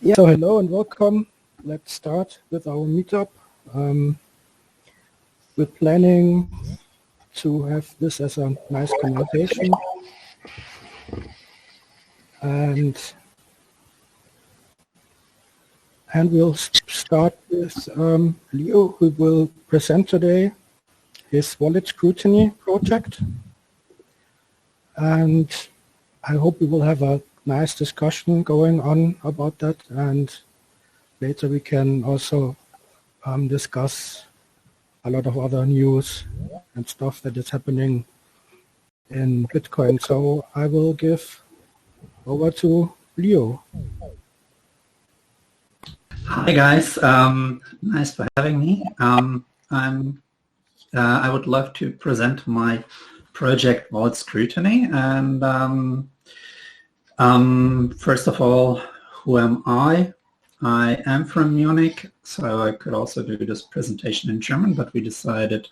Yeah, so hello and welcome. Let's start with our meetup. We're planning to have this as a nice conversation. And we'll start with Leo, who will present today his wallet scrutiny project. And I hope we will have a nice discussion going on about that. And later we can also discuss a lot of other news and stuff that is happening in Bitcoin. So I will give over to Leo. Hi guys, nice for having me. I would love to present my project Wallet Scrutiny. And first of all, who am I? I am from Munich, so I could also do this presentation in German, but we decided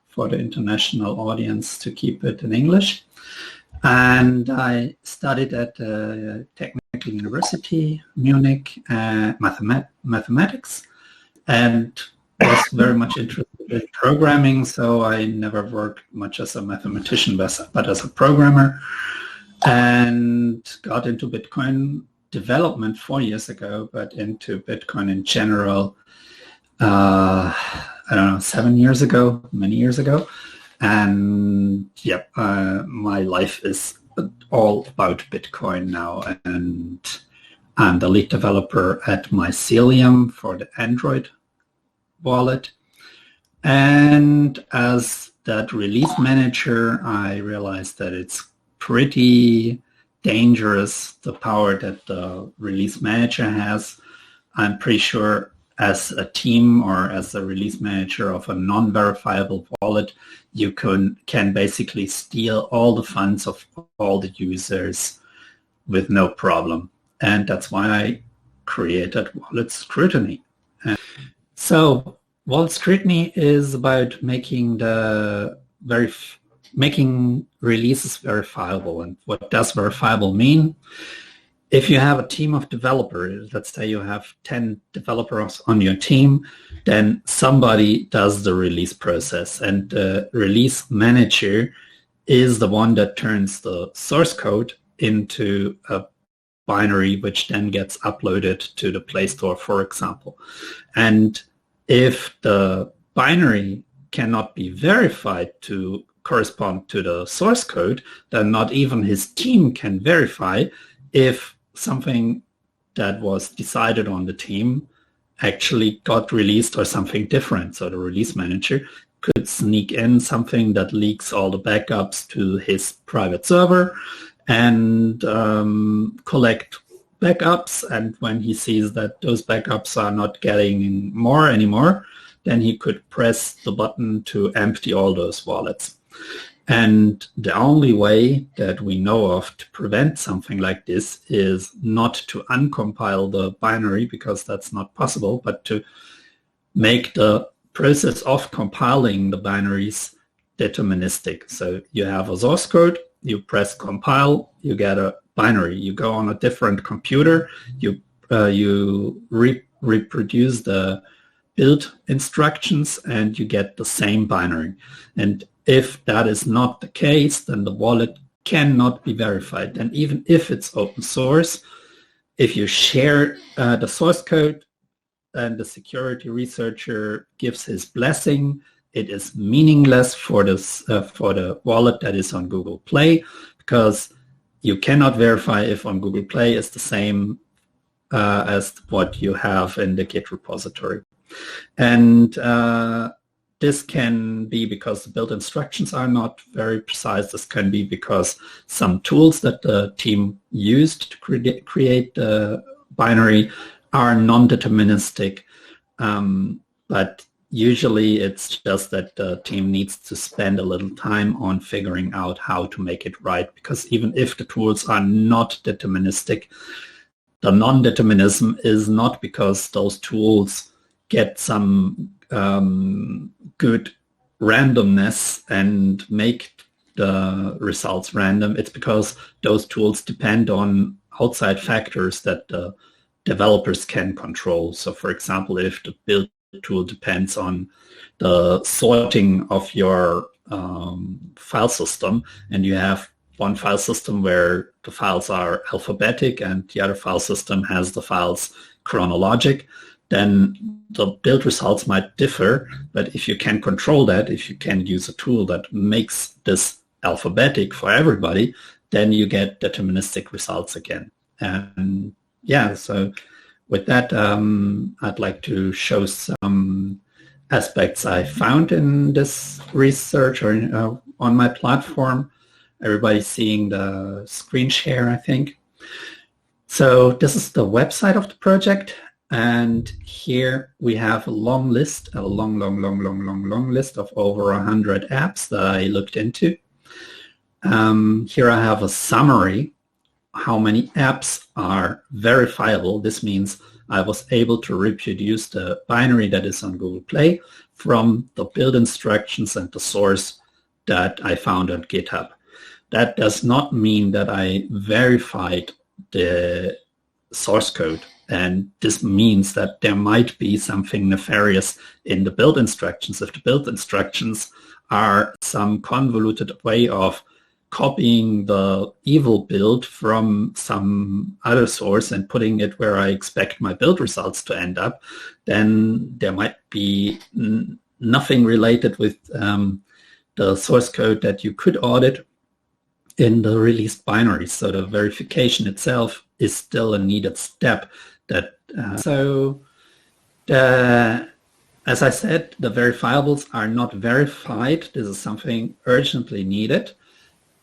for the international audience to keep it in English. And I studied at Technical University, Munich, mathematics, and was very much interested in programming, so I never worked much as a mathematician, but as a programmer, and got into Bitcoin development 4 years ago, but into Bitcoin in general, I don't know, 7 years ago, many years ago. And yep, my life is all about Bitcoin now, and I'm the lead developer at Mycelium for the Android wallet. And as that release manager, I realized that it's pretty dangerous, the power that the release manager has. I'm pretty sure as a team or as a release manager of a non-verifiable wallet, you can basically steal all the funds of all the users with no problem. And that's why I created Wallet Scrutiny. So Wallet Scrutiny is about making making releases verifiable. And what does verifiable mean? If you have a team of developers, let's say you have 10 developers on your team, then somebody does the release process, and the release manager is the one that turns the source code into a binary, which then gets uploaded to the Play Store, for example. And if the binary cannot be verified to correspond to the source code, then not even his team can verify if something that was decided on the team actually got released or something different. So the release manager could sneak in something that leaks all the backups to his private server and collect backups. And when he sees that those backups are not getting more anymore, then he could press the button to empty all those wallets. And the only way that we know of to prevent something like this is not to uncompile the binary, because that's not possible, but to make the process of compiling the binaries deterministic. So you have a source code, you press compile, you get a binary. You go on a different computer, you reproduce the build instructions, and you get the same binary. And if that is not the case, then the wallet cannot be verified. And even if it's open source, if you share the source code and the security researcher gives his blessing, it is meaningless for the wallet that is on Google Play, because you cannot verify if on Google Play is the same as what you have in the Git repository. And this can be because the build instructions are not very precise. This can be because some tools that the team used to create the binary are non-deterministic. But usually it's just that the team needs to spend a little time on figuring out how to make it right, because even if the tools are not deterministic, the non-determinism is not because those tools get some good randomness and make the results random. It's because those tools depend on outside factors that the developers can control. So for example, if the build tool depends on the sorting of your file system, and you have one file system where the files are alphabetic and the other file system has the files chronologic, then the build results might differ. But if you can control that, if you can use a tool that makes this alphabetic for everybody, then you get deterministic results again. And yeah, so with that, I'd like to show some aspects I found in this research or on my platform. Everybody's seeing the screen share, I think. So this is the website of the project. And here we have a long list, a long list of over 100 apps that I looked into. Here I have a summary, how many apps are verifiable. This means I was able to reproduce the binary that is on Google Play from the build instructions and the source that I found on GitHub. That does not mean that I verified the source code. And this means that there might be something nefarious in the build instructions. If the build instructions are some convoluted way of copying the evil build from some other source and putting it where I expect my build results to end up, then there might be nothing related with the source code that you could audit in the released binary. So the verification itself is still a needed step. As I said, the verifiables are not verified. This is something urgently needed.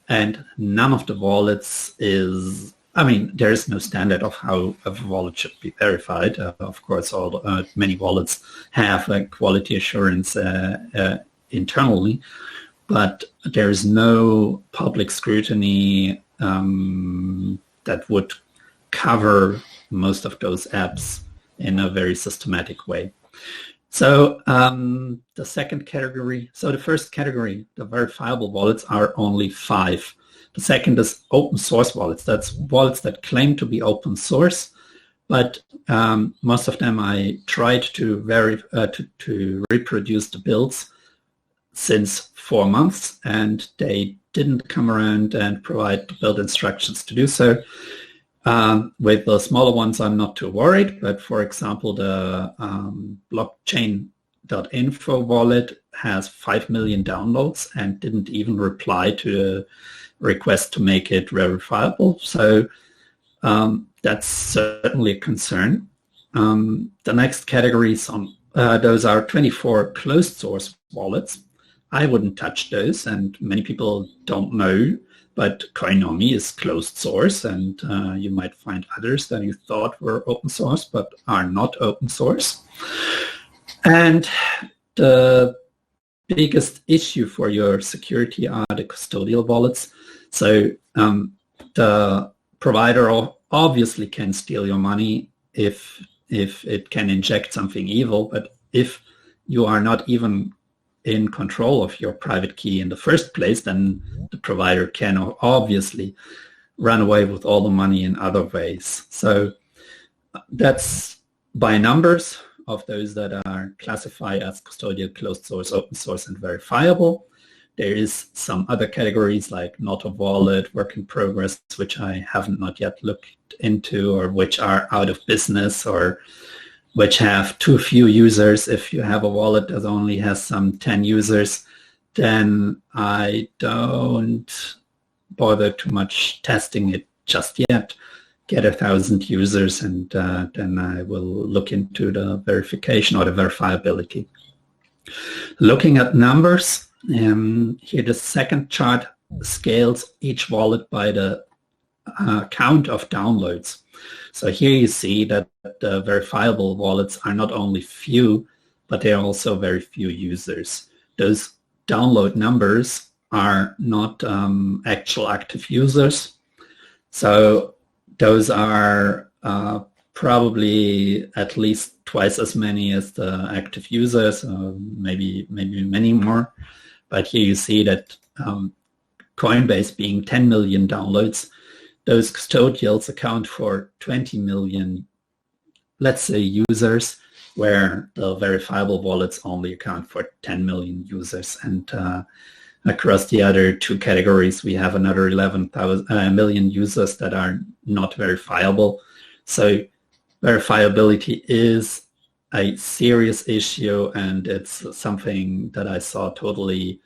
And none of the wallets is, there is no standard of how a wallet should be verified. Of course, many wallets have quality assurance internally, but there is no public scrutiny that would cover most of those apps in a very systematic way. So the second category, the first category, the verifiable wallets, are only 5. The second is open source wallets. That's wallets that claim to be open source, but most of them I tried to reproduce the builds since 4 months, and they didn't come around and provide the build instructions to do so. With the smaller ones, I'm not too worried, but for example, the blockchain.info wallet has 5 million downloads and didn't even reply to the request to make it verifiable. So that's certainly a concern. The next categories those are 24 closed source wallets. I wouldn't touch those, and many people don't know, but Koinomi is closed source, and you might find others that you thought were open source but are not open source. And the biggest issue for your security are the custodial wallets. So the provider obviously can steal your money if it can inject something evil, but if you are not even in control of your private key in the first place, then the provider can obviously run away with all the money in other ways. So that's by numbers of those that are classified as custodial, closed source, open source, and verifiable. There is some other categories like not a wallet, work in progress, which I haven't not yet looked into, or which are out of business, or which have too few users. If you have a wallet that only has some 10 users, then I don't bother too much testing it just yet. Get 1,000 users, and then I will look into the verification or the verifiability. Looking at numbers, here the second chart scales each wallet by the count of downloads. So here you see that the verifiable wallets are not only few, but they are also very few users. Those download numbers are not actual active users. So those are probably at least twice as many as the active users, maybe many more. But here you see that Coinbase being 10 million downloads, those custodials account for 20 million let's say, users, where the verifiable wallets only account for 10 million users. And across the other two categories, we have another 11 million users that are not verifiable. So verifiability is a serious issue, and it's something that I saw totally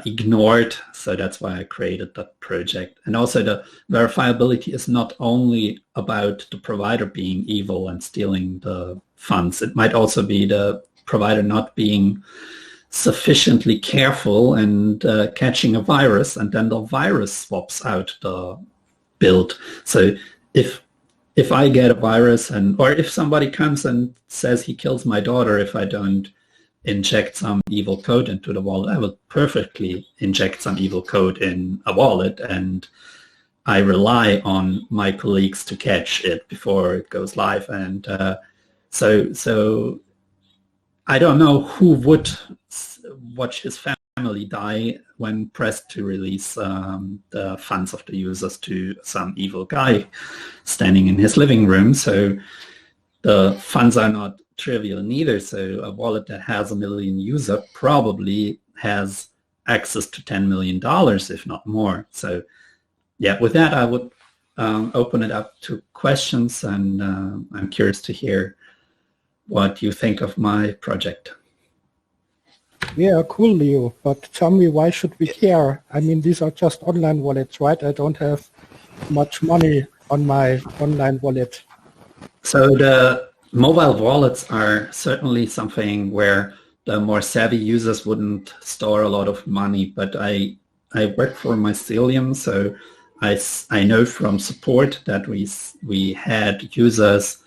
ignored. So that's why I created that project. And also the verifiability is not only about the provider being evil and stealing the funds. It might also be the provider not being sufficiently careful and catching a virus, and then the virus swaps out the build. So if I get a virus, or if somebody comes and says he kills my daughter if I don't inject some evil code into the wallet, I will perfectly inject some evil code in a wallet, and I rely on my colleagues to catch it before it goes live. And so I don't know who would watch his family die when pressed to release the funds of the users to some evil guy standing in his living room. So the funds are not trivial neither. So a wallet that has 1 million users probably has access to $10 million, if not more. So yeah, with that, I would open it up to questions, and I'm curious to hear what you think of my project. Yeah, cool, Leo. But tell me, why should we care? I mean, these are just online wallets, right? I don't have much money on my online wallet. So the mobile wallets are certainly something where the more savvy users wouldn't store a lot of money. But I work for Mycelium, so I know from support that we had users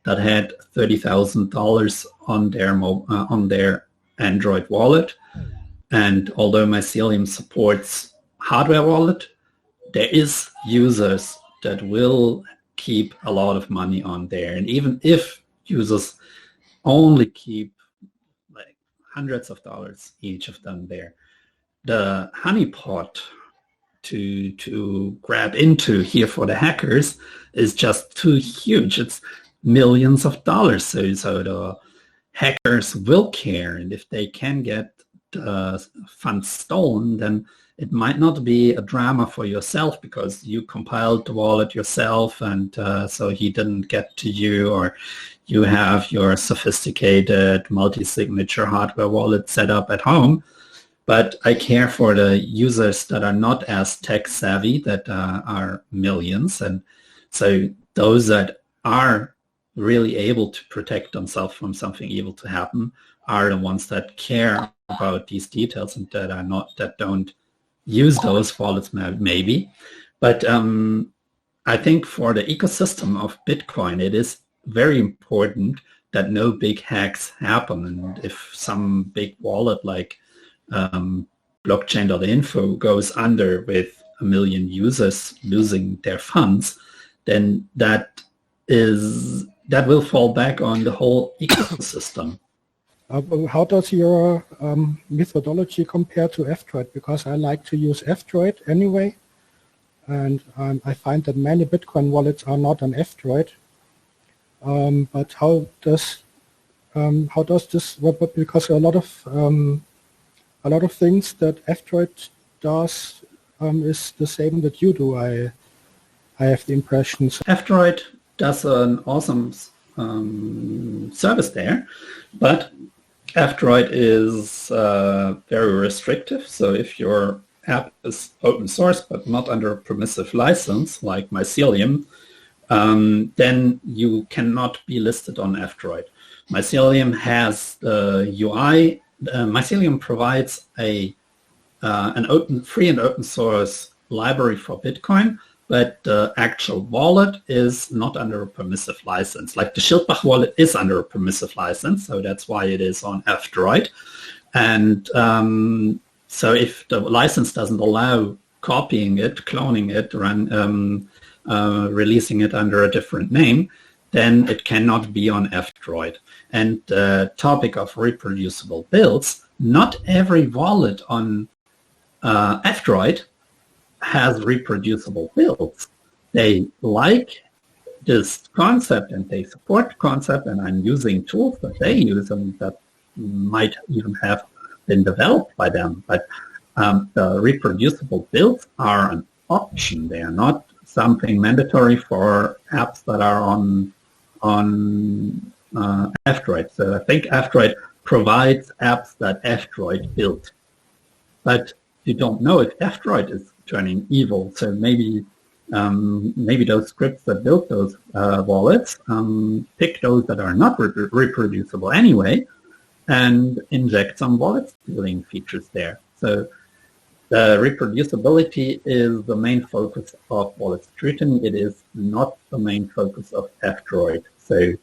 that had $30,000 on their Android wallet. And although Mycelium supports hardware wallet, there is users that will keep a lot of money on there. And even if users only keep like hundreds of dollars, each of them there, the honeypot to grab into here for the hackers is just too huge. It's millions of dollars. So the hackers will care, and if they can get funds stolen, then it might not be a drama for yourself because you compiled the wallet yourself, and so he didn't get to you, or you have your sophisticated multi-signature hardware wallet set up at home. But I care for the users that are not as tech savvy, that are millions. And so those that are really able to protect themselves from something evil to happen are the ones that care about these details, and that don't use those wallets maybe. But I think for the ecosystem of Bitcoin, it is very important that no big hacks happen. And if some big wallet like blockchain.info goes under with 1 million users losing their funds, then that will fall back on the whole ecosystem. How does your methodology compare to F-Droid? Because I like to use F-Droid anyway, and I find that many Bitcoin wallets are not on F-Droid. But how does this work? Because a lot of things that F-Droid does is the same that you do. I have the impression. F-Droid does an awesome service there, but F-Droid is very restrictive. So if your app is open source but not under a permissive license like Mycelium, then you cannot be listed on F-Droid. Mycelium has the UI. Mycelium provides an free and open source library for Bitcoin, but the actual wallet is not under a permissive license. Like the Schildbach wallet is under a permissive license, so that's why it is on F-Droid. And so if the license doesn't allow copying it, cloning it, releasing it under a different name, then it cannot be on F-Droid. And the topic of reproducible builds, not every wallet on F-Droid has reproducible builds. They this concept and they support the concept, and I'm using tools that they use and that might even have been developed by them. But the reproducible builds are an option. They are not something mandatory for apps that are on F-Droid. So I think F-Droid provides apps that F-Droid built. But you don't know if F-Droid is turning evil. So maybe those scripts that built those wallets pick those that are not reproducible anyway and inject some wallet stealing features there. So the reproducibility is the main focus of wallet scrutiny. It is not the main focus of F-Droid. So,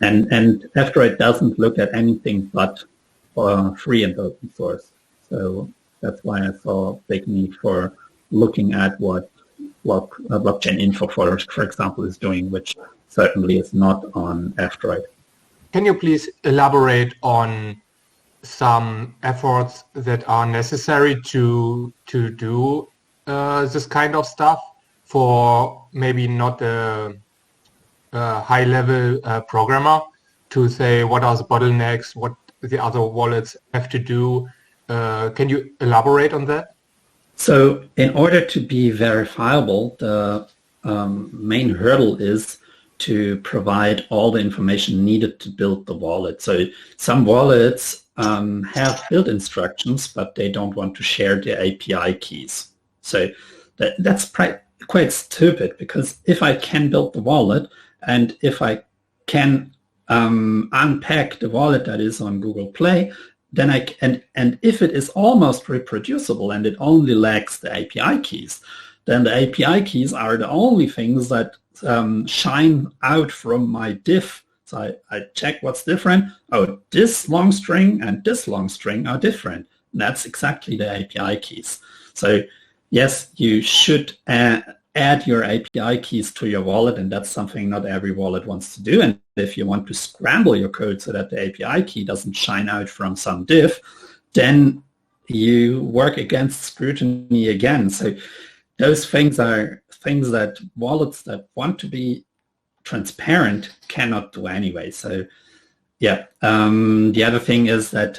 and F-Droid doesn't look at anything but free and open source. So that's why I saw big need for looking at what blockchain info, for example, is doing, which certainly is not on F-Droid. Can you please elaborate on some efforts that are necessary to do this kind of stuff for maybe not a high-level programmer to say what are the bottlenecks, what the other wallets have to do? Can you elaborate on that? So in order to be verifiable, the main hurdle is to provide all the information needed to build the wallet. So some wallets have build instructions, but they don't want to share their API keys. So that's quite stupid, because if I can build the wallet and if I can unpack the wallet that is on Google Play, then and if it is almost reproducible and it only lacks the API keys, then the API keys are the only things that shine out from my diff. So I check what's different. Oh, this long string and this long string are different. And that's exactly the API keys. So yes, you should add your API keys to your wallet, and that's something not every wallet wants to do. And if you want to scramble your code so that the API key doesn't shine out from some diff, then you work against scrutiny again. So those things are things that wallets that want to be transparent cannot do anyway. So yeah, the other thing is that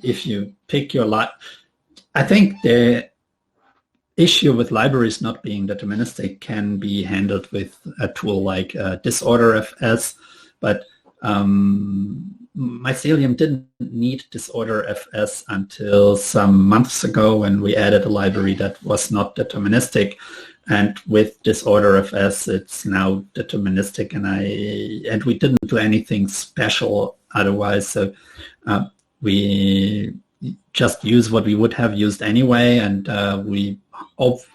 if you pick your I think the issue with libraries not being deterministic can be handled with a tool like disorderfs, but Mycelium didn't need disorderfs until some months ago when we added a library that was not deterministic. And with disorderfs, it's now deterministic, and we didn't do anything special otherwise. So we just use what we would have used anyway, and we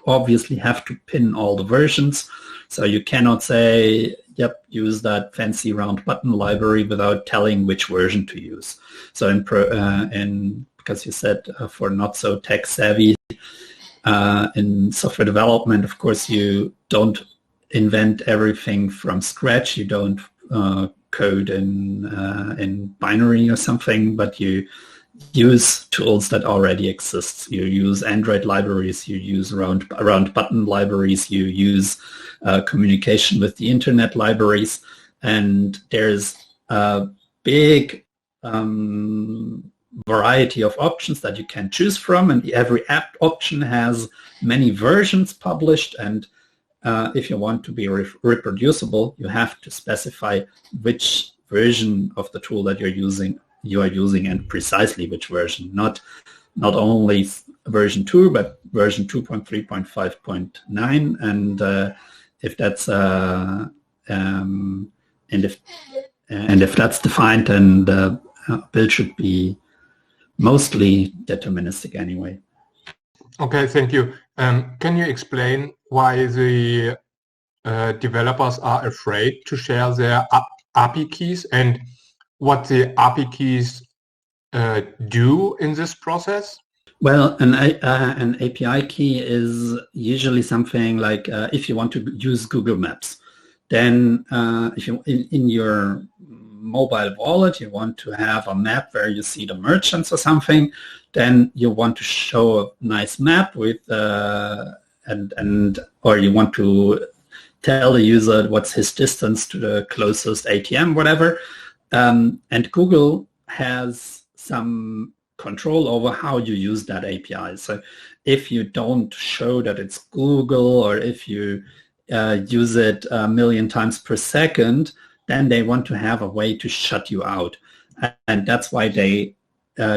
obviously have to pin all the versions. So you cannot say, yep, use that fancy round button library without telling which version to use. So because you said for not so tech savvy, in software development, of course, you don't invent everything from scratch. You don't code in binary or something, but you use tools that already exist. You use Android libraries, you use round button libraries, you use communication with the internet libraries, and there's a big variety of options that you can choose from, and every app option has many versions published, and if you want to be reproducible, you have to specify which version of the tool that you are using and precisely which version, not only version 2, but version 2.3.5.9, and if that's and if that's defined, then the build should be mostly deterministic anyway. Okay, thank you. Can you explain why the developers are afraid to share their API keys and what the API keys do in this process? Well, an API key is usually something like if you want to use Google Maps, then if you in your mobile wallet you want to have a map where you see the merchants or something, then you want to show a nice map with or you want to tell the user what's his distance to the closest ATM, whatever. And Google has some control over how you use that API. So if you don't show that it's Google, or if you use it a million times per second, then they want to have a way to shut you out. And that's why they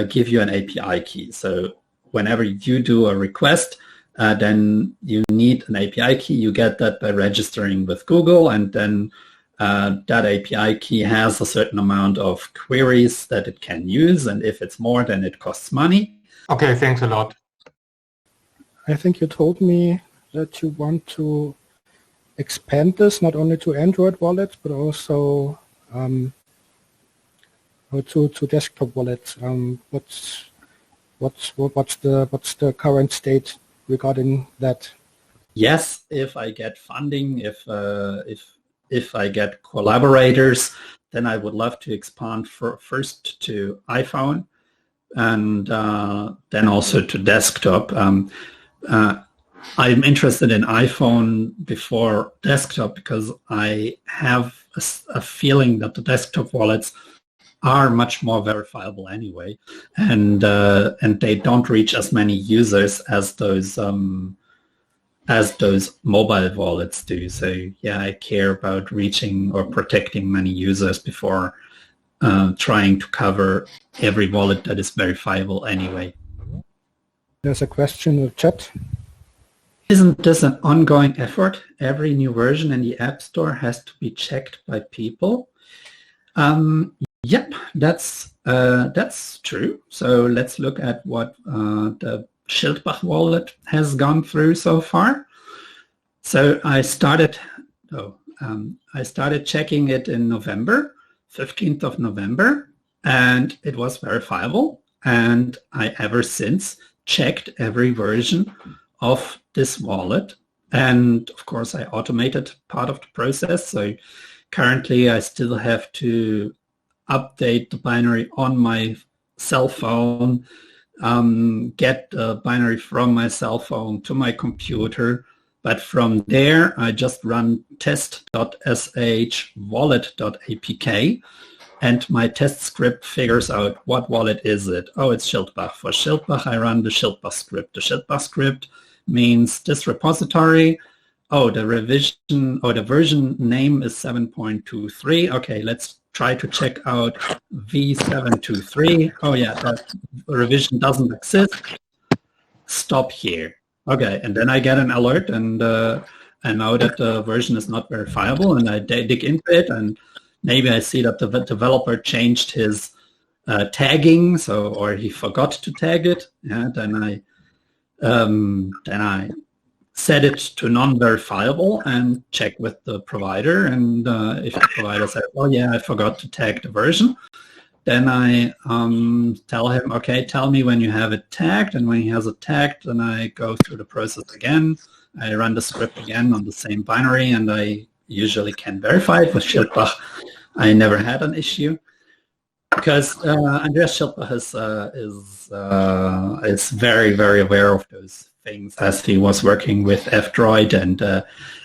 give you an API key. So whenever you do a request, then you need an API key. You get that by registering with Google, and then that API key has a certain amount of queries that it can use, and if it's more, then it costs money. Okay, thanks a lot. I think you told me that you want to expand this not only to Android wallets, but also to desktop wallets. What's the current state regarding that? Yes, if I get funding, if I get collaborators, then I would love to expand first to iPhone, and then also to desktop. I'm interested in iPhone before desktop because I have a feeling that the desktop wallets are much more verifiable anyway, and they don't reach as many users as those mobile wallets do. So yeah, I care about reaching or protecting many users before trying to cover every wallet that is verifiable anyway. There's a question in the chat. Isn't this an ongoing effort? Every new version in the App Store has to be checked by people. Yep, that's true. So let's look at what the Schildbach wallet has gone through so far. So I started checking it in November, 15th of November, and it was verifiable. And I ever since checked every version of this wallet. And of course, I automated part of the process. So currently, I still have to update the binary on my cell phone, get the binary from my cell phone to my computer. But from there, I just run test.sh wallet.apk, and my test script figures out what wallet is it. Oh, it's Schildbach. For Schildbach, I run the Schildbach script. The Schildbach script means this repository. Oh, the revision or the version name is 7.23. Okay, let's try to check out v723. Oh yeah, that revision doesn't exist. Stop here. Okay, and then I get an alert, and I know that the version is not verifiable, and I dig into it, and maybe I see that the developer changed his tagging, or he forgot to tag it. Yeah, then I set it to non-verifiable and check with the provider. And if the provider says, "Oh yeah, I forgot to tag the version," then I tell him, "Okay, tell me when you have it tagged." And when he has it tagged, then I go through the process again. I run the script again on the same binary, and I usually can verify it. With Schildbach, I never had an issue because Andreas Schildbach is very, very aware of those things, as he was working with F-Droid, and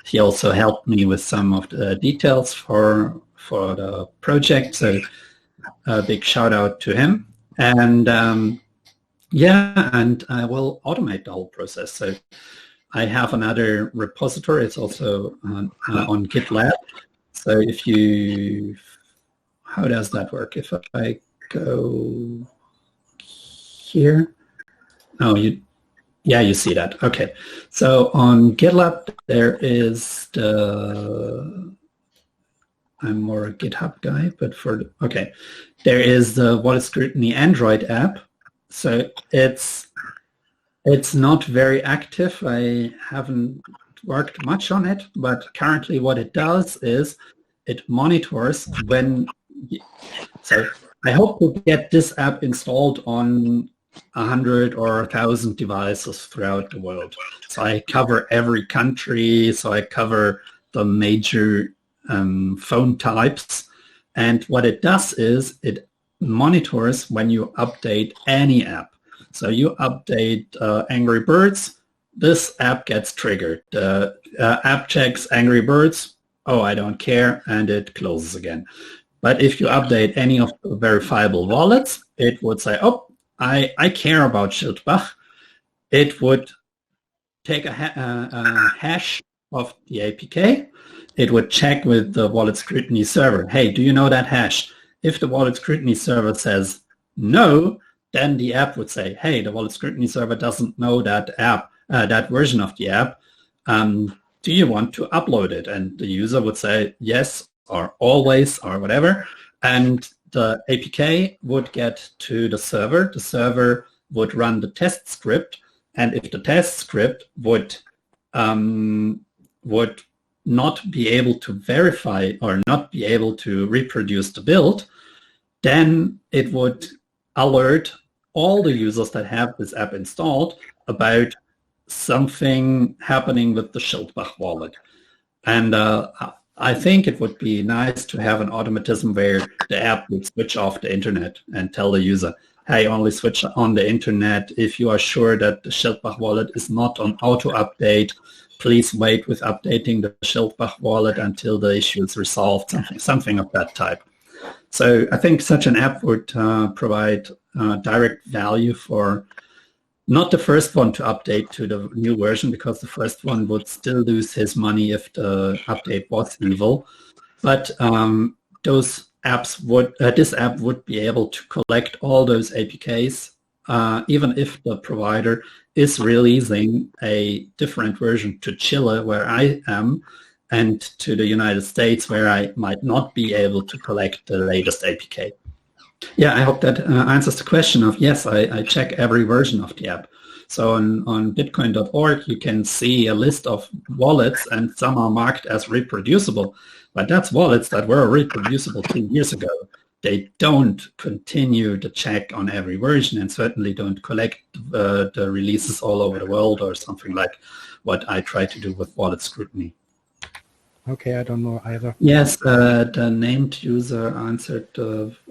he also helped me with some of the details for the project. So a big shout out to him. And yeah, and I will automate the whole process. So I have another repository. It's also on GitLab. So if you, how does that work? If I go here, oh, yeah, you see that. Okay. So on GitLab, there is I'm more a GitHub guy, but okay. There is the Wallet Scrutiny Android app. So it's not very active. I haven't worked much on it, but currently what it does is it monitors when, so I hope to get this app installed on 100 or 1,000 devices throughout the world. So I cover every country, so I cover the major phone types. And what it does is it monitors when you update any app. So you update Angry Birds, this app gets triggered. The app checks Angry Birds. Oh, I don't care, and it closes again. But if you update any of the verifiable wallets, it would say, oh, I care about Schildbach. It would take a hash of the APK. It would check with the wallet scrutiny server. Hey, do you know that hash? If the wallet scrutiny server says no, then the app would say, hey, the wallet scrutiny server doesn't know that app, that version of the app. Do you want to upload it? And the user would say yes, or always, or whatever. And the APK would get to the server. The server would run the test script. And if the test script would not be able to verify or not be able to reproduce the build, then it would alert all the users that have this app installed about something happening with the Schildbach wallet. And I think it would be nice to have an automatism where the app would switch off the internet and tell the user, hey, only switch on the internet if you are sure that the Schildbach wallet is not on auto update. Please wait with updating the Schildbach wallet until the issue is resolved, something of that type. So I think such an app would provide direct value for not the first one to update to the new version, because the first one would still lose his money if the update was evil. But those apps would, this app would be able to collect all those APKs, even if the provider is releasing a different version to Chile, where I am, and to the United States, where I might not be able to collect the latest APK. Yeah, I hope that answers the question of, yes, I check every version of the app. So on bitcoin.org, you can see a list of wallets, and some are marked as reproducible, but that's wallets that were reproducible 2 years ago. They don't continue to check on every version, and certainly don't collect the releases all over the world, or something like what I try to do with wallet scrutiny. Okay, I don't know either. Yes, the named user answered.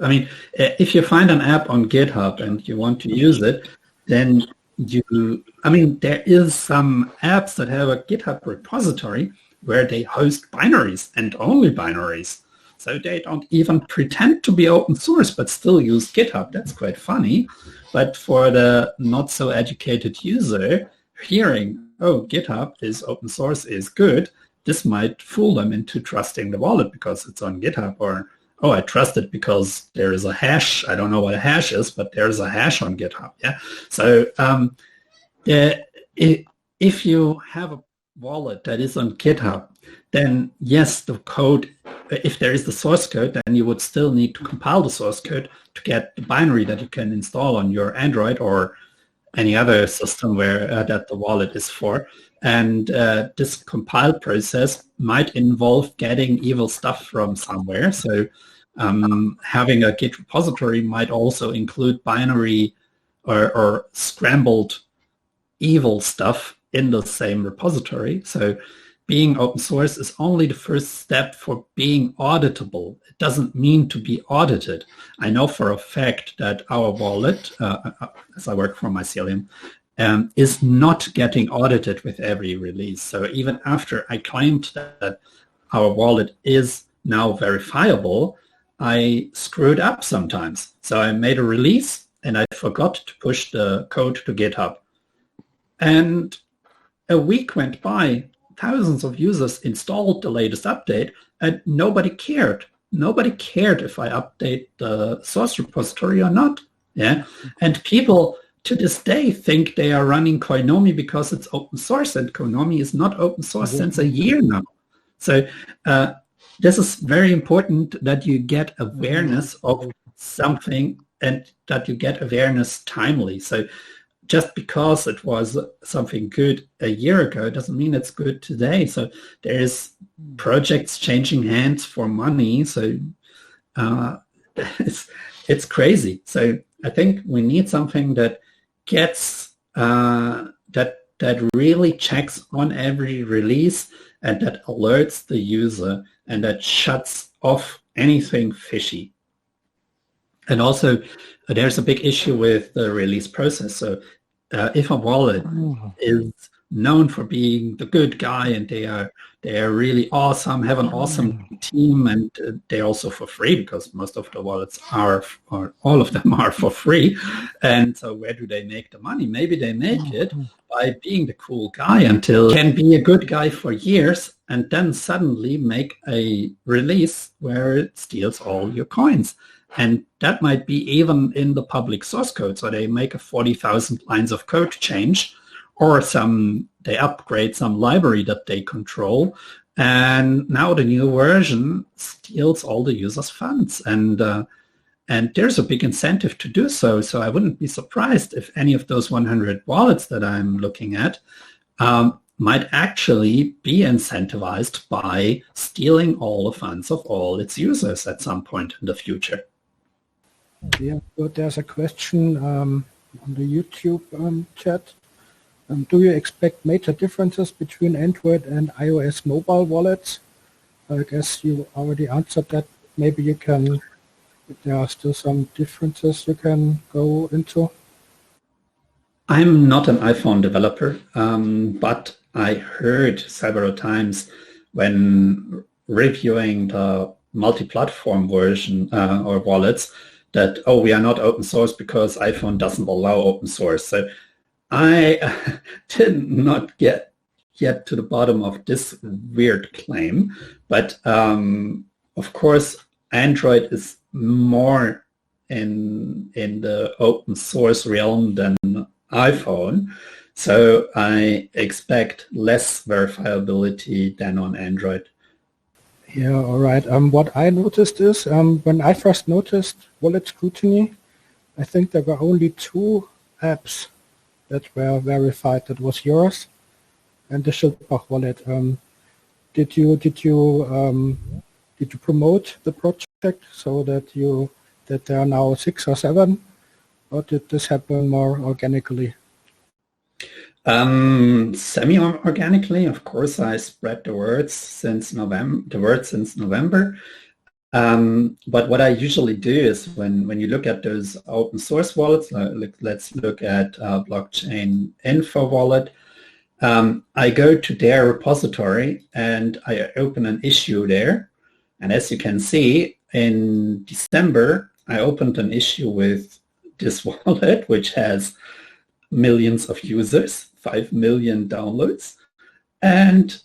I mean, if you find an app on GitHub and you want to use it, then there is some apps that have a GitHub repository where they host binaries and only binaries. So they don't even pretend to be open source, but still use GitHub. That's quite funny. But for the not so educated user, hearing, oh, GitHub is open source is good, this might fool them into trusting the wallet because it's on GitHub, or, oh, I trust it because there is a hash. I don't know what a hash is, but there's a hash on GitHub. Yeah. So if you have a wallet that is on GitHub, then yes, the code, if there is the source code, then you would still need to compile the source code to get the binary that you can install on your Android or any other system where that the wallet is for. And this compile process might involve getting evil stuff from somewhere. So having a Git repository might also include binary or scrambled evil stuff in the same repository. So being open source is only the first step for being auditable. It doesn't mean to be audited. I know for a fact that our wallet, as I work for Mycelium, is not getting audited with every release. So even after I claimed that our wallet is now verifiable, I screwed up sometimes. So I made a release and I forgot to push the code to GitHub. And a week went by, thousands of users installed the latest update, and nobody cared. Nobody cared if I update the source repository or not. Yeah, and people to this day think they are running Koinomi because it's open source, and Koinomi is not open source since a year now. So this is very important, that you get awareness of something and that you get awareness timely. So just because it was something good a year ago doesn't mean it's good today. So there's projects changing hands for money. So it's crazy. So I think we need something that gets that really checks on every release and that alerts the user and that shuts off anything fishy. And also, there's a big issue with the release process. So if a wallet is known for being the good guy, and they are really awesome, have an awesome team, and they're also for free because most of the wallets are, or all of them are for free. And so where do they make the money? Maybe they make it by being the cool guy until can be a good guy for years, and then suddenly make a release where it steals all your coins. And that might be even in the public source code. So they make a 40,000 lines of code change, or they upgrade some library that they control. And now the new version steals all the users' funds. And there's a big incentive to do so. So I wouldn't be surprised if any of those 100 wallets that I'm looking at might actually be incentivized by stealing all the funds of all its users at some point in the future. Yeah, but there's a question on the YouTube chat. Do you expect major differences between Android and iOS mobile wallets? I guess you already answered that. Maybe you can, there are still some differences you can go into. I'm not an iPhone developer, but I heard several times when reviewing the multi-platform version or wallets that, oh, we are not open source because iPhone doesn't allow open source. So I did not get yet to the bottom of this weird claim, but of course, Android is more in the open source realm than iPhone. So I expect less verifiability than on Android. Yeah, all right. What I noticed is when I first noticed Wallet Scrutiny, I think there were only 2 apps that were verified. That was yours and the Schildbach wallet. Did you promote the project so that there are now 6 or 7, or did this happen more organically? Semi-organically, of course. I spread the word since November. But what I usually do is when you look at those open source wallets, let's look at blockchain info wallet. I go to their repository and I open an issue there. And as you can see, in December, I opened an issue with this wallet, which has millions of users, 5 million downloads. And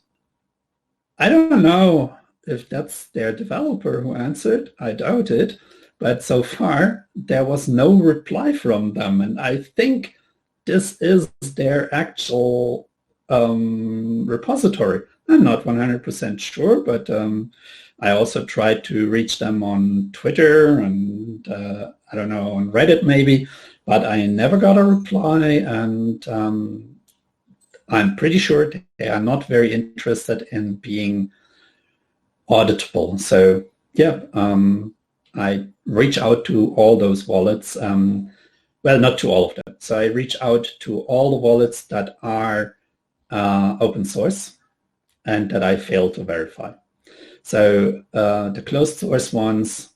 I don't know if that's their developer who answered. I doubt it. But so far, there was no reply from them. And I think this is their actual repository. I'm not 100% sure, but I also tried to reach them on Twitter and I don't know, on Reddit maybe, but I never got a reply, and I'm pretty sure they are not very interested in being auditable. So yeah, I reach out to all those wallets. Well, not to all of them. So I reach out to all the wallets that are open source and that I fail to verify. So the closed source ones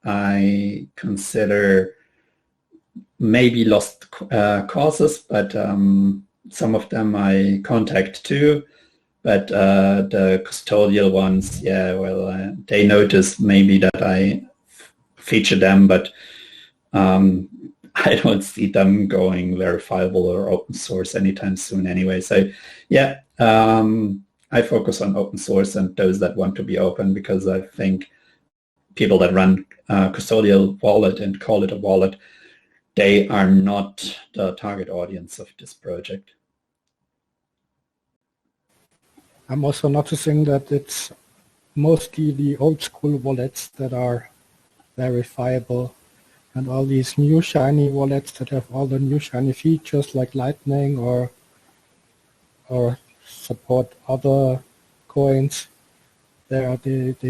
I consider maybe lost causes, but some of them I contact too. But the custodial ones, yeah, well, they noticed maybe that I feature them, but I don't see them going verifiable or open source anytime soon anyway. So yeah, I focus on open source and those that want to be open, because I think people that run a custodial wallet and call it a wallet, they are not the target audience of this project. I'm also noticing that it's mostly the old school wallets that are verifiable, and all these new shiny wallets that have all the new shiny features like Lightning or support other coins, they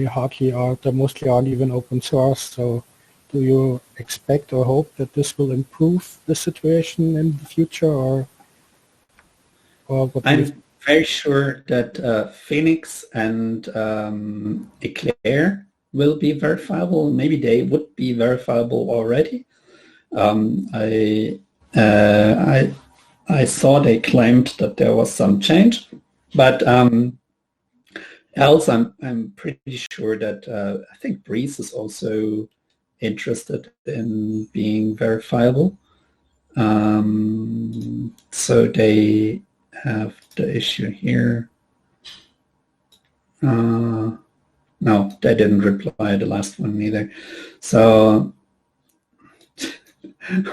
hardly are, they mostly aren't even open source. So do you expect or hope that this will improve the situation in the future, or what? I'm very sure that Phoenix and Eclair will be verifiable. Maybe they would be verifiable already. I I saw they claimed that there was some change, but else I'm pretty sure that I think Breeze is also interested in being verifiable. So they have the issue here. No, they didn't reply the last one either. So,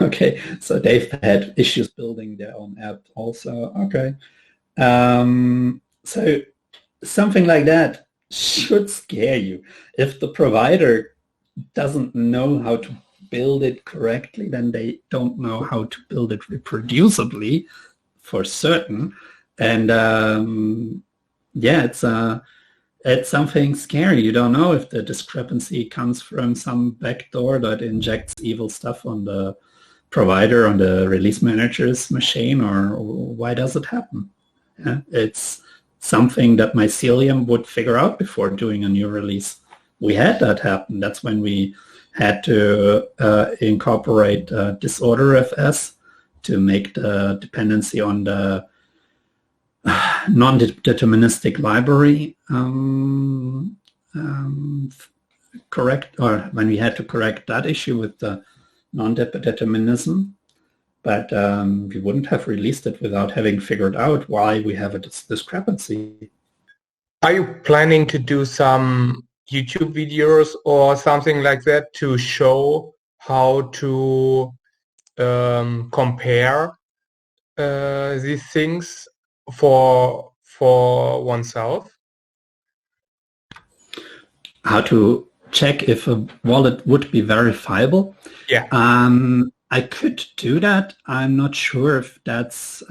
okay, so they've had issues building their own app also. Okay. So something like that should scare you. If the provider doesn't know how to build it correctly, then they don't know how to build it reproducibly for certain. And yeah, it's something scary. You don't know if the discrepancy comes from some backdoor that injects evil stuff on the provider, on the release manager's machine, or why does it happen? Yeah, it's something that Mycelium would figure out before doing a new release. We had that happen. That's when we had to incorporate disorder FS to make the dependency on the non-deterministic library correct, or when we had to correct that issue with the non-determinism. But we wouldn't have released it without having figured out why we have a discrepancy. Are you planning to do some YouTube videos or something like that to show how to compare these things for oneself? How to check if a wallet would be verifiable? Yeah. I could do that. I'm not sure if that's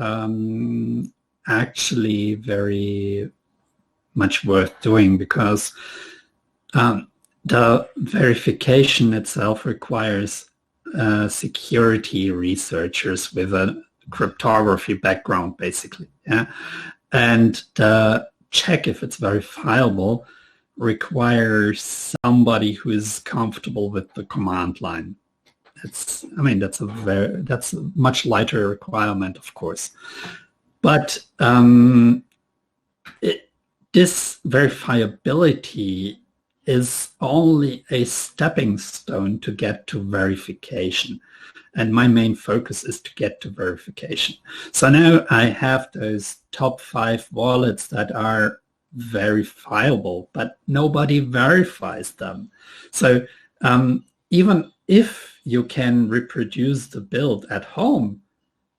actually very much worth doing, because the verification itself requires security researchers with a cryptography background, basically. Yeah? And the check if it's verifiable requires somebody who is comfortable with the command line. That's a much lighter requirement, of course. But this verifiability is only a stepping stone to get to verification. And my main focus is to get to verification. So now I have those top 5 wallets that are verifiable, but nobody verifies them. So even if you can reproduce the build at home,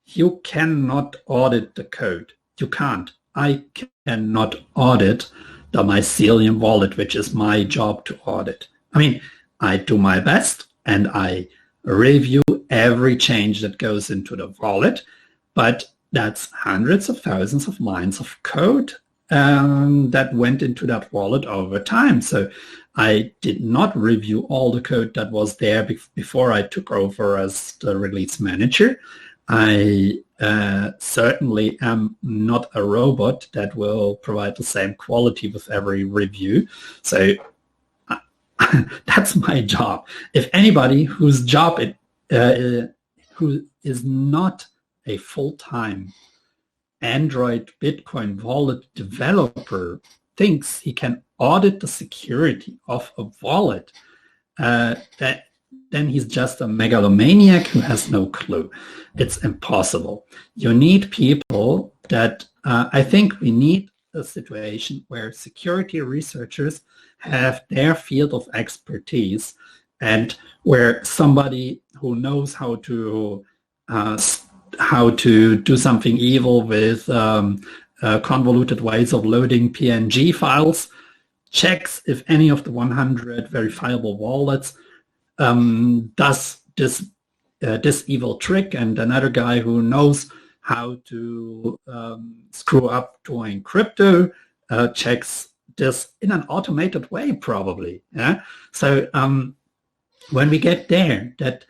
you cannot audit the code. You can't. I cannot audit the Mycelium wallet, which is my job to audit. I mean, I do my best and I review every change that goes into the wallet, but that's hundreds of thousands of lines of code that went into that wallet over time. So I did not review all the code that was there before I took over as the release manager. I certainly am not a robot that will provide the same quality with every review. So that's my job. If anybody whose job who is not a full-time Android Bitcoin wallet developer thinks he can audit the security of a wallet, then he's just a megalomaniac who has no clue. It's impossible. You need people that, I think we need a situation where security researchers have their field of expertise, and where somebody who knows how to do something evil with convoluted ways of loading PNG files checks if any of the 100 verifiable wallets does this evil trick, and another guy who knows how to screw up doing crypto checks this in an automated way, probably. Yeah. So when we get there, that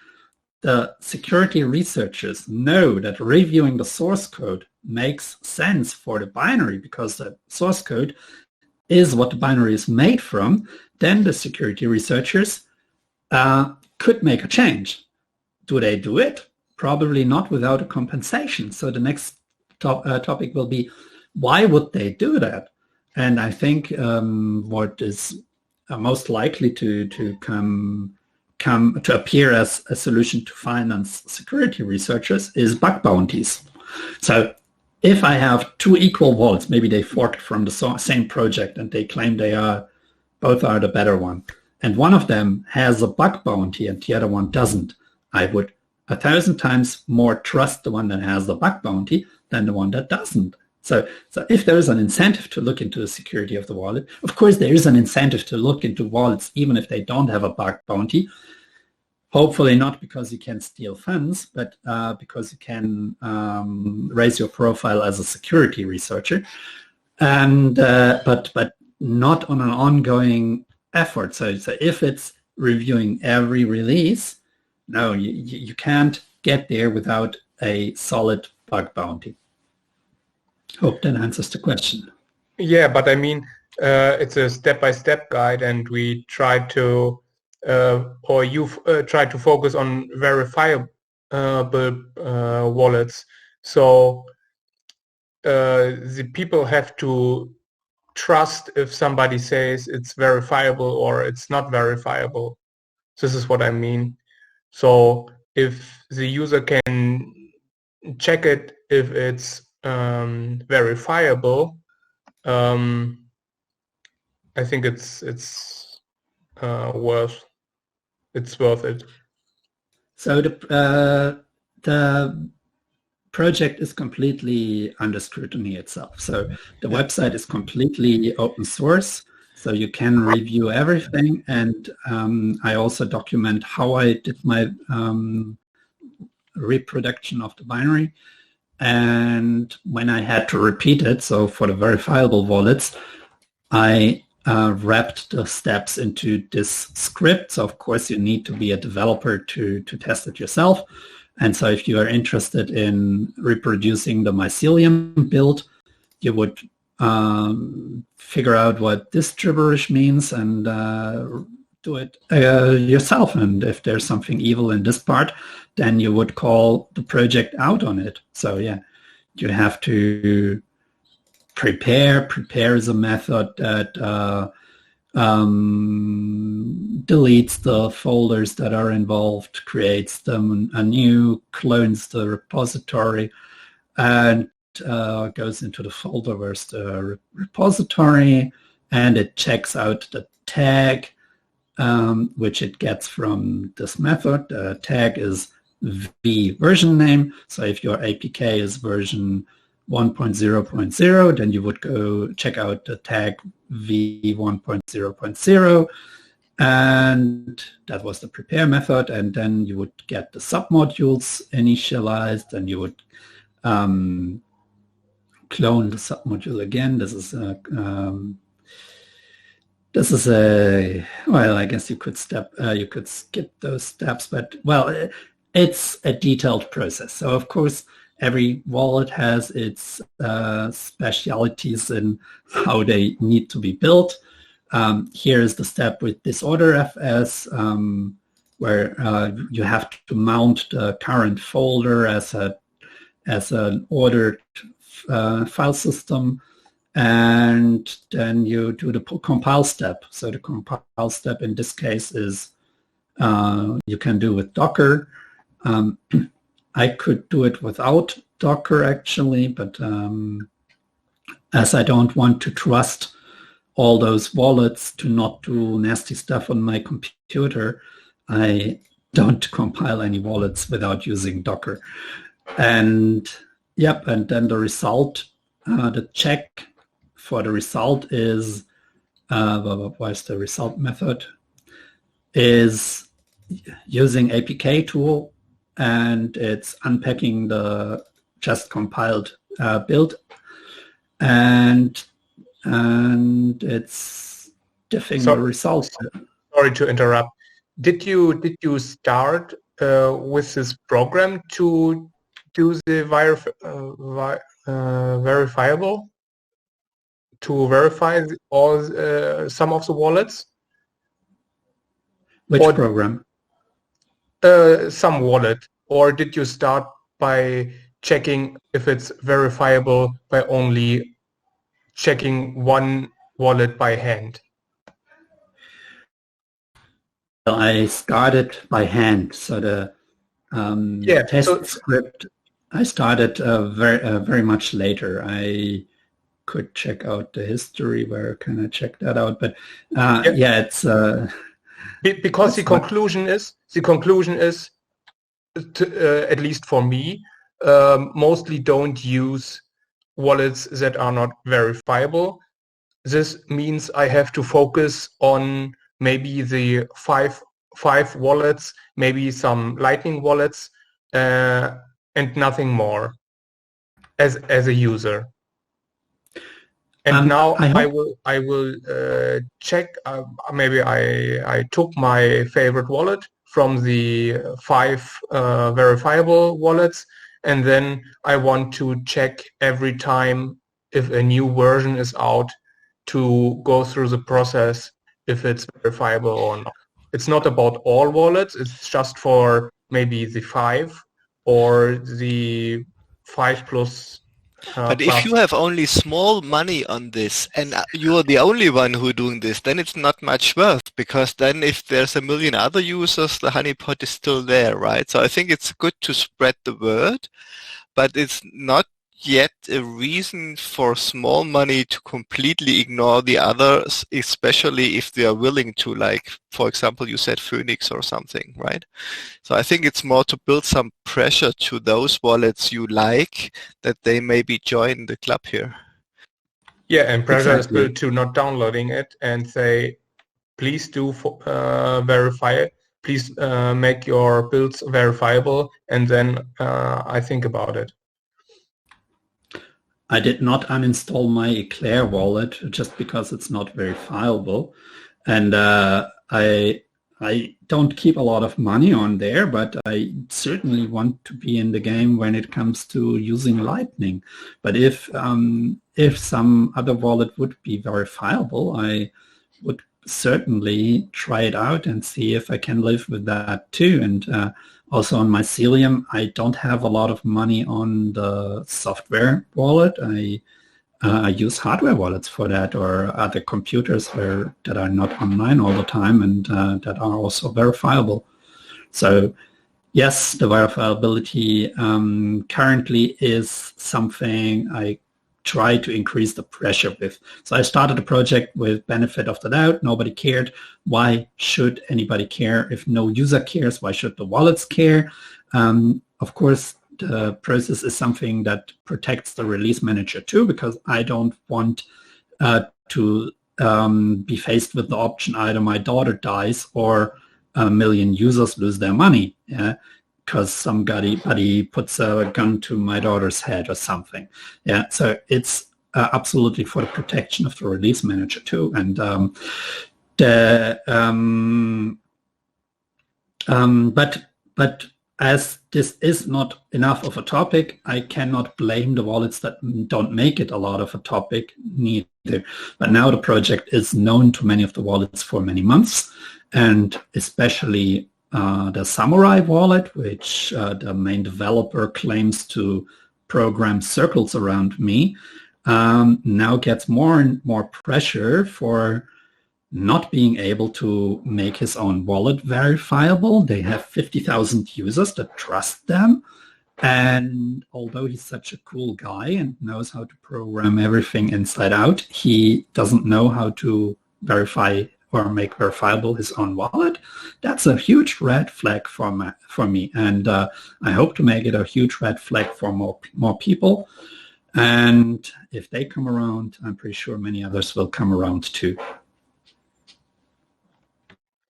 the security researchers know that reviewing the source code makes sense for the binary because the source code is what the binary is made from, then the security researchers could make a change. Do they do it? probably not without a compensation. So the next topic will be, why would they do that? And I think what is most likely to come to appear as a solution to finance security researchers is bug bounties. So if I have two equal wallets, maybe they forked from the same project and they claim both are the better one, and one of them has a bug bounty and the other one doesn't, I would 1,000 times more trust the one that has the bug bounty than the one that doesn't. So if there is an incentive to look into the security of the wallet, of course there is an incentive to look into wallets even if they don't have a bug bounty. Hopefully not because you can steal funds, but because you can raise your profile as a security researcher, and but not on an ongoing effort. So if it's reviewing every release, no, you can't get there without a solid bug bounty. Hope that answers the question. Yeah, but I mean, it's a step-by-step guide, and we try to, or you try to focus on verifiable wallets. So the people have to trust if somebody says it's verifiable or it's not verifiable. This is what I mean. So if the user can check it if it's verifiable, I think it's worth it. So the project is completely under scrutiny itself. So the website is completely open source, so you can review everything. And I also document how I did my reproduction of the binary. And when I had to repeat it, so for the verifiable wallets, I wrapped the steps into this script. So of course you need to be a developer to test it yourself. And so if you are interested in reproducing the mycelium build, you would figure out what this gibberish means and do it yourself. And if there's something evil in this part, then you would call the project out on it. So yeah, you have to prepare. Prepare is a method that deletes the folders that are involved, creates them anew, clones the repository, and goes into the folder where's the repository, and it checks out the tag, which it gets from this method. The tag is v version name. So if your APK is version 1.0.0, then you would go check out the tag v1.0.0, and that was the prepare method. And then you would get the submodules initialized, and you would clone the submodule again. This is a well, I guess you could skip those steps, but well, it's a detailed process. So of course, every wallet has its specialities in how they need to be built. Here is the step with disorder FS, where you have to mount the current folder as an ordered file system, and then you do the compile step. So the compile step in this case is you can do with Docker. I could do it without Docker actually, but as I don't want to trust all those wallets to not do nasty stuff on my computer, I don't compile any wallets without using Docker. And yep, and then the result, the check for the result is, what's the result method? Is using APK tool, and it's unpacking the just compiled build, and it's diffing the result. Sorry to interrupt. Did you start with this program to do the verifiable, to verify all some of the wallets? Which program? Some wallet. or did you start by checking if it's verifiable by only checking one wallet by hand? Well, I started by hand, so the test script I started very much later. I could check out the history. Where can I check that out? But yeah, it's because the conclusion is at least for me, mostly don't use wallets that are not verifiable. This means I have to focus on maybe the five wallets, maybe some Lightning wallets, and nothing more as a user. And now I will check. Maybe I took my favorite wallet from the 5 verifiable wallets, and then I want to check every time if a new version is out to go through the process if it's verifiable or not. It's not about all wallets. It's just for maybe the 5 or the 5 plus. But if you have only small money on this and you're the only one who doing this, then it's not much worth, because then if there's a million other users, the honeypot is still there, right? So I think it's good to spread the word, but it's not yet a reason for small money to completely ignore the others, especially if they are willing to, like, for example, you said Phoenix or something, right? So I think it's more to build some pressure to those wallets you like, that they maybe join the club here. Yeah, and pressure is built to not downloading it and say, please do verify it. Please make your builds verifiable, and then I think about it. I did not uninstall my Eclair wallet just because it's not verifiable, and I don't keep a lot of money on there, but I certainly want to be in the game when it comes to using Lightning. But if some other wallet would be verifiable, I would certainly try it out and see if I can live with that too. And also on Mycelium, I don't have a lot of money on the software wallet. I use hardware wallets for that, or other computers that are not online all the time and that are also verifiable. So yes, the verifiability currently is something I try to increase the pressure with. So I started a project with benefit of the doubt. Nobody cared. Why should anybody care? If no user cares, why should the wallets care? Of course, the process is something that protects the release manager too, because I don't want to be faced with the option either my daughter dies or a million users lose their money. Yeah? Because somebody puts a gun to my daughter's head or something. Yeah, so it's absolutely for the protection of the release manager too. And but as this is not enough of a topic, I cannot blame the wallets that don't make it a lot of a topic neither. But now the project is known to many of the wallets for many months, and especially the Samurai wallet, which the main developer claims to program circles around me, now gets more and more pressure for not being able to make his own wallet verifiable. They have 50,000 users that trust them. And although he's such a cool guy and knows how to program everything inside out, he doesn't know how to verify or make verifiable his own wallet. That's a huge red flag for me. And I hope to make it a huge red flag for more people. And if they come around, I'm pretty sure many others will come around too.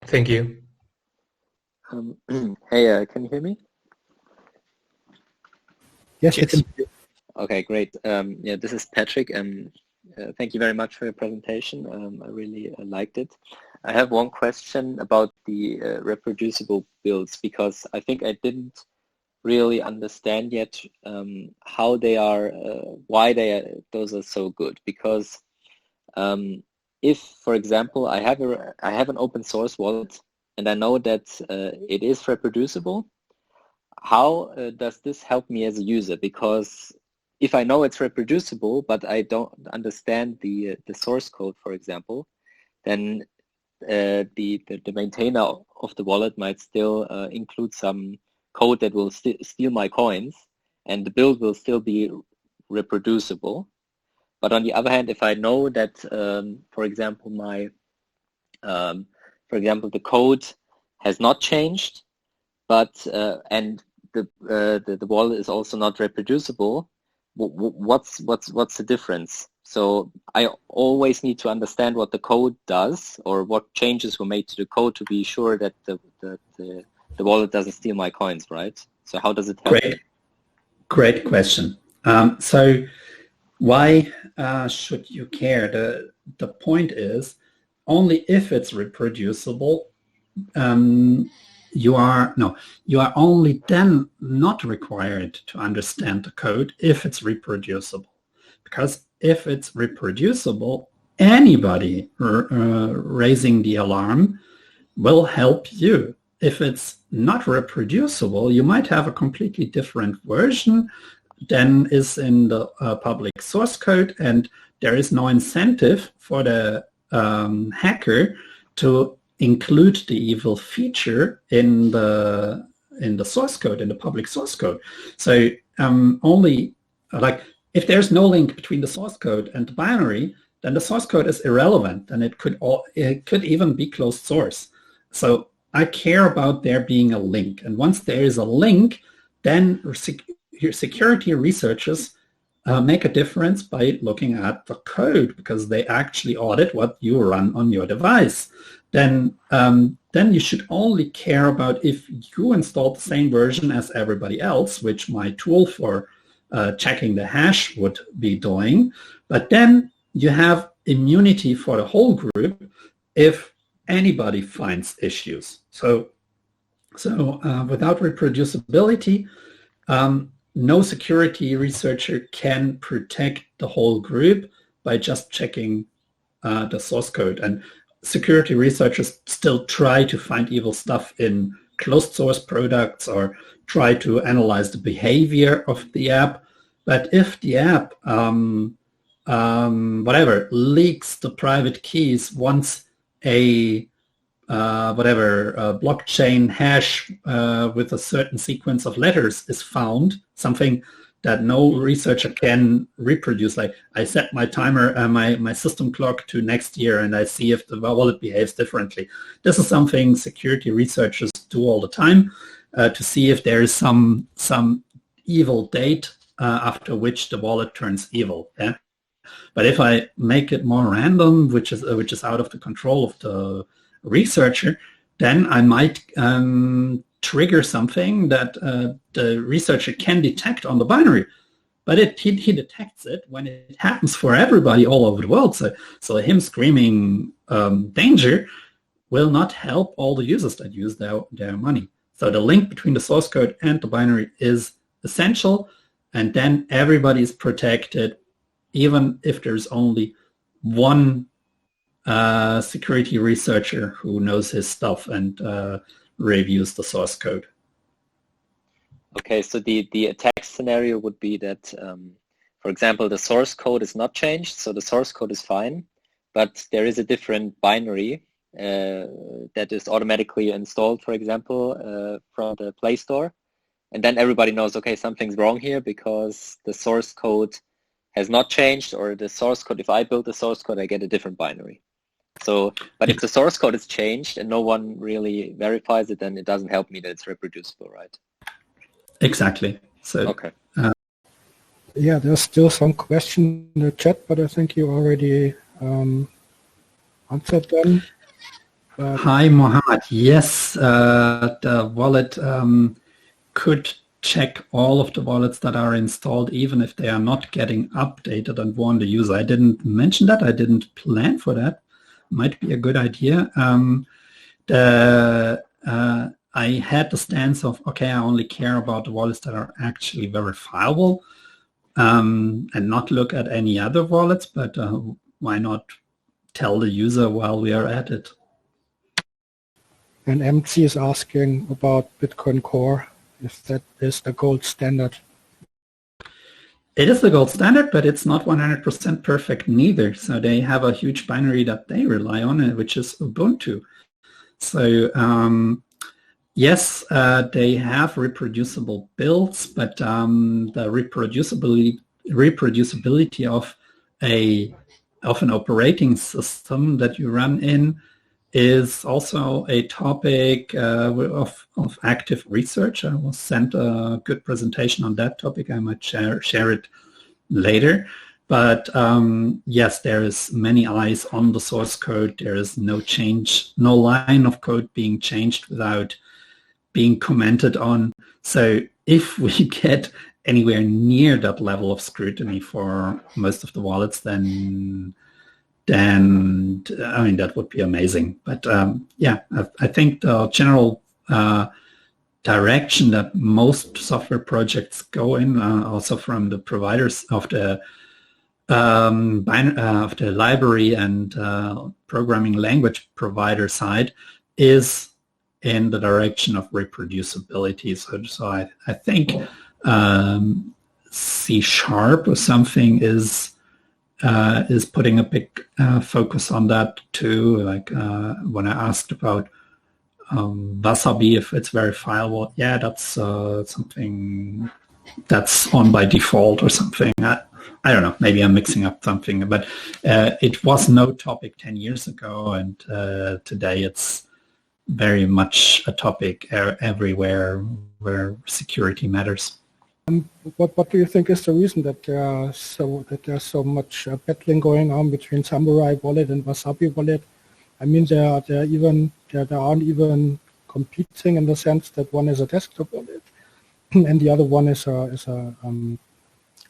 Thank you. Hey, can you hear me? Yes, Yes. you can. Okay, great. Yeah, this is Patrick, and thank you very much for your presentation. I really liked it. I have one question about the reproducible builds, because I think I didn't really understand yet how they are, why those are so good. Because if, for example, I have an open source wallet and I know that it is reproducible, how does this help me as a user? Because if I know it's reproducible, but I don't understand the source code, for example, then the maintainer of the wallet might still include some code that will steal my coins, and the build will still be reproducible. But on the other hand, if I know that, for example, the code has not changed, but and the wallet is also not reproducible, what's the difference? So I always need to understand what the code does, or what changes were made to the code to be sure that the wallet doesn't steal my coins, right? So how does it help? Great question. So why should you care? The point is, only if it's reproducible, you are only then not required to understand the code if it's reproducible. Because if it's reproducible, anybody raising the alarm will help you. If it's not reproducible, you might have a completely different version than is in the public source code, and there is no incentive for the hacker to include the evil feature in the source code, in the public source code. So only like if there's no link between the source code and the binary, then the source code is irrelevant, and it could even be closed source. So I care about there being a link, and once there is a link, then security researchers make a difference by looking at the code, because they actually audit what you run on your device. Then you should only care about if you installed the same version as everybody else, which my tool for checking the hash would be doing. But then you have immunity for the whole group if anybody finds issues. So without reproducibility, no security researcher can protect the whole group by just checking the source code. And security researchers still try to find evil stuff in closed source products or try to analyze the behavior of the app. But if the app, leaks the private keys once a blockchain hash with a certain sequence of letters is found, something that no researcher can reproduce. Like I set my timer, my system clock to next year, and I see if the wallet behaves differently. This is something security researchers do all the time to see if there is some evil date after which the wallet turns evil. Yeah? But if I make it more random, which is out of the control of the researcher, then I might trigger something that the researcher can detect on the binary. But he detects it when it happens for everybody all over the world. So him screaming danger will not help all the users that use their money. So the link between the source code and the binary is essential, and then everybody is protected, even if there's only one security researcher who knows his stuff and reviews the source code. Okay, so the attack scenario would be that, for example, the source code is not changed, so the source code is fine, but there is a different binary that is automatically installed, for example, from the Play Store. And then everybody knows, okay, something's wrong here because the source code has not changed, or the source code, if I build the source code, I get a different binary. So, but if the source code is changed and no one really verifies it, then it doesn't help me that it's reproducible, right? Exactly. So, okay. Yeah, there's still some question in the chat, but I think you already answered them. Hi, Mohammed. Yes, the wallet could check all of the wallets that are installed, even if they are not getting updated and warn the user. I didn't mention that. I didn't plan for that. Might be a good idea. I had the stance of, okay, I only care about the wallets that are actually verifiable and not look at any other wallets, but why not tell the user while we are at it? And MC is asking about Bitcoin Core if that is the gold standard. It is the gold standard, but it's not 100% perfect neither. So they have a huge binary that they rely on, which is Ubuntu. So yes, they have reproducible builds, but the reproducibility of an operating system that you run in is also a topic of active research. I will send a good presentation on that topic. I might share it later. But yes, there is many eyes on the source code. There is no line of code being changed without being commented on. So if we get anywhere near that level of scrutiny for most of the wallets, then I mean, that would be amazing. But yeah, I think the general direction that most software projects go in, also from the providers of the library and programming language provider side, is in the direction of reproducibility. So I think C# or something is putting a big focus on that too. Like when I asked about Wasabi, if it's verifiable, yeah, that's something that's on by default or something. I don't know, maybe I'm mixing up something, but it was no topic 10 years ago, and today it's very much a topic everywhere where security matters. What do you think is the reason that there's so much battling going on between Samurai Wallet and Wasabi Wallet? I mean, they aren't even competing in the sense that one is a desktop wallet and the other one is a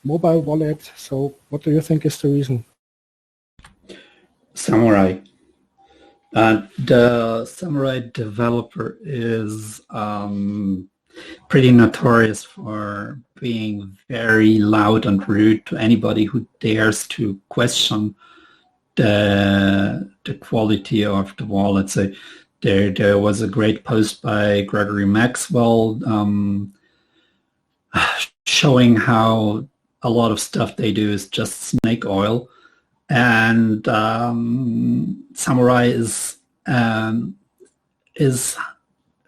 mobile wallet. So, what do you think is the reason? Samurai. The Samurai developer is pretty notorious for being very loud and rude to anybody who dares to question the quality of the wallet. So there was a great post by Gregory Maxwell showing how a lot of stuff they do is just snake oil, and Samurai is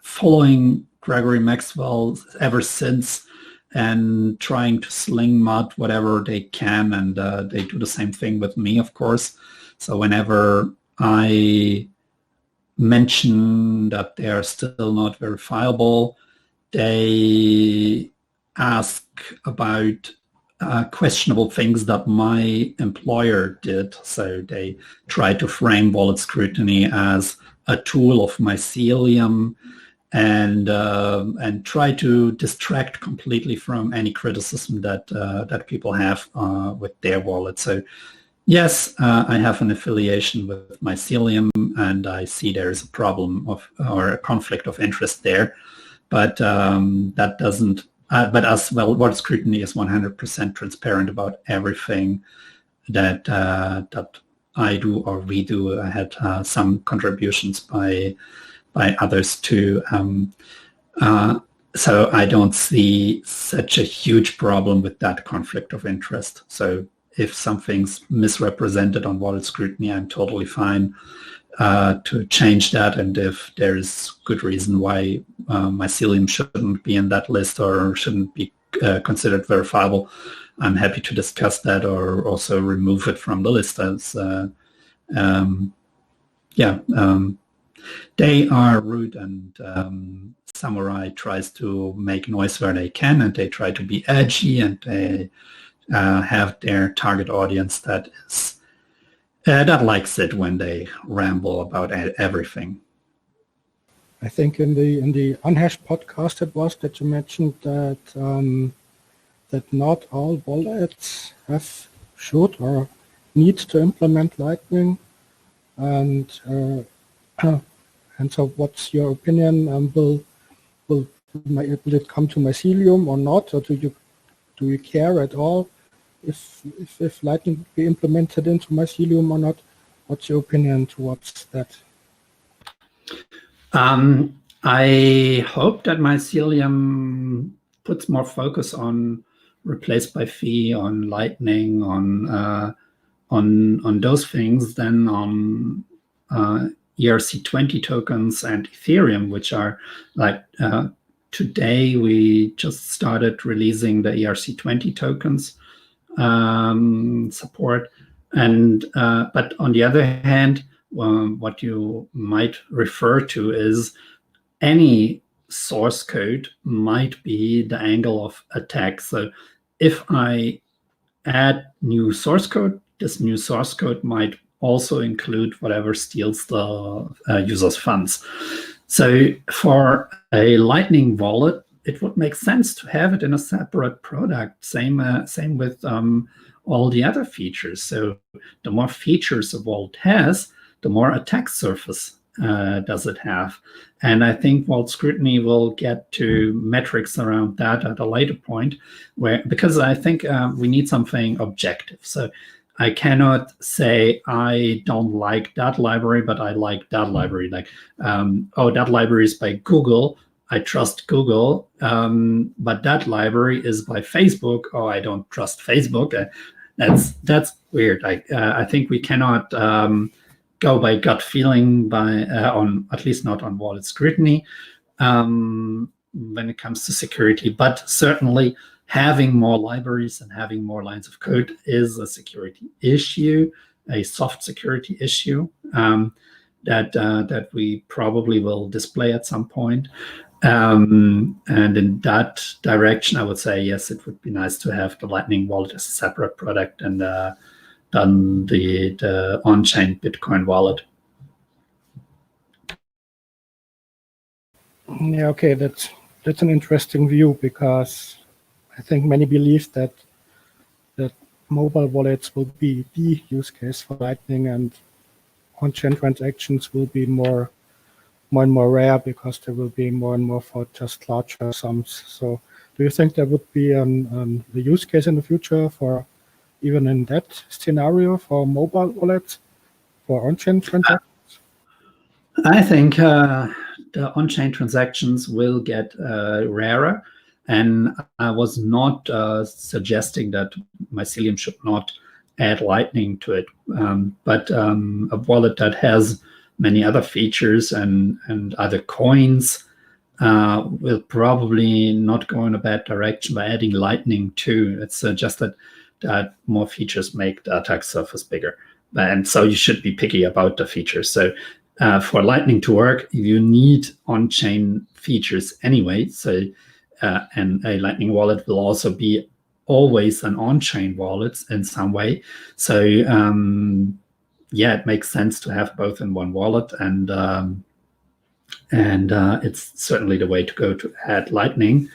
following Gregory Maxwell ever since and trying to sling mud whatever they can, and they do the same thing with me, of course. So whenever I mention that they are still not verifiable, they ask about questionable things that my employer did. So they try to frame wallet scrutiny as a tool of mycelium, and try to distract completely from any criticism that people have with their wallet. So yes, I have an affiliation with mycelium, and I see there is a problem or a conflict of interest there, but that doesn't. But as well, wallet scrutiny is 100% transparent about everything that I do or we do. I had some contributions by others too. So I don't see such a huge problem with that conflict of interest. So if something's misrepresented on wallet scrutiny, I'm totally fine to change that. And if there is good reason why mycelium shouldn't be in that list or shouldn't be considered verifiable, I'm happy to discuss that or also remove it from the list as they are rude, and Samurai tries to make noise where they can, and they try to be edgy, and they have their target audience that likes it when they ramble about everything. I think in the Unhashed podcast it was that you mentioned that that not all wallets should or need to implement Lightning, and so what's your opinion? Will it come to mycelium or not, or do you care at all if Lightning would be implemented into mycelium or not? What's your opinion towards that? I hope that Mycelium puts more focus on replace by fee, on Lightning, on those things than on ERC20 tokens and Ethereum, which are like today we just started releasing the ERC20 tokens support, and but on the other hand, what you might refer to is any source code might be the angle of attack. So if I add new source code, this new source code might also include whatever steals the user's funds. So for a Lightning wallet, it would make sense to have it in a separate product. Same with all the other features. So the more features a wallet has, the more attack surface does it have. And I think Vault Scrutiny will get to metrics around that at a later point, because I think we need something objective. So I cannot say I don't like that library, but I like that library. Like, oh, that library is by Google. I trust Google, but that library is by Facebook. Oh, I don't trust Facebook. That's weird. I think we cannot go by gut feeling on at least not on wallet scrutiny when it comes to security, but certainly having more libraries and having more lines of code is a security issue, a soft security issue that we probably will display at some point. And in that direction, I would say, yes, it would be nice to have the Lightning wallet as a separate product and than the on-chain Bitcoin wallet. Yeah, okay, that's an interesting view, because I think many believe that mobile wallets will be the use case for Lightning, and on-chain transactions will be more and more rare because there will be more and more for just larger sums. So do you think there would be a use case in the future for, even in that scenario, for mobile wallets, for on-chain transactions? I think the on-chain transactions will get rarer, and I was not suggesting that Mycelium should not add Lightning to it, but a wallet that has many other features and other coins will probably not go in a bad direction by adding Lightning too. It's just that more features make the attack surface bigger, and so you should be picky about the features. So for Lightning to work, you need on-chain features anyway. So and a Lightning wallet will also be always an on-chain wallet in some way. So yeah, it makes sense to have both in one wallet, and it's certainly the way to go to add Lightning.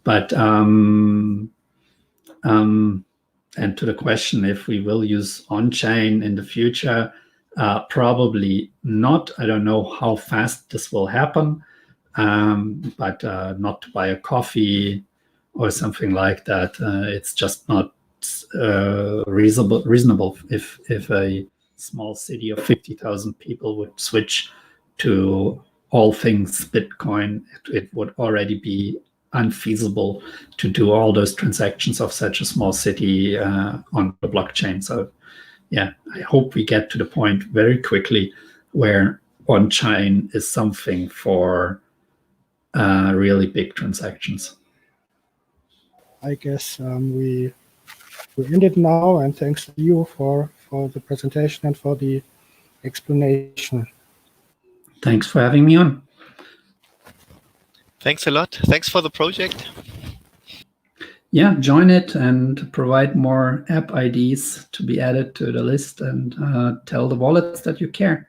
But and to the question if we will use on-chain in the future, probably not. I don't know how fast this will happen, but not to buy a coffee or something like that. It's just not reasonable if a small city of 50,000 people would switch to all things Bitcoin. It would already be unfeasible to do all those transactions of such a small city on the blockchain. So yeah, I hope we get to the point very quickly where on-chain is something for really big transactions. I guess we end it now, and thanks to you for the presentation and for the explanation. Thanks for having me on. Thanks a lot. Thanks for the project. Yeah, join it and provide more app IDs to be added to the list, and tell the wallets that you care.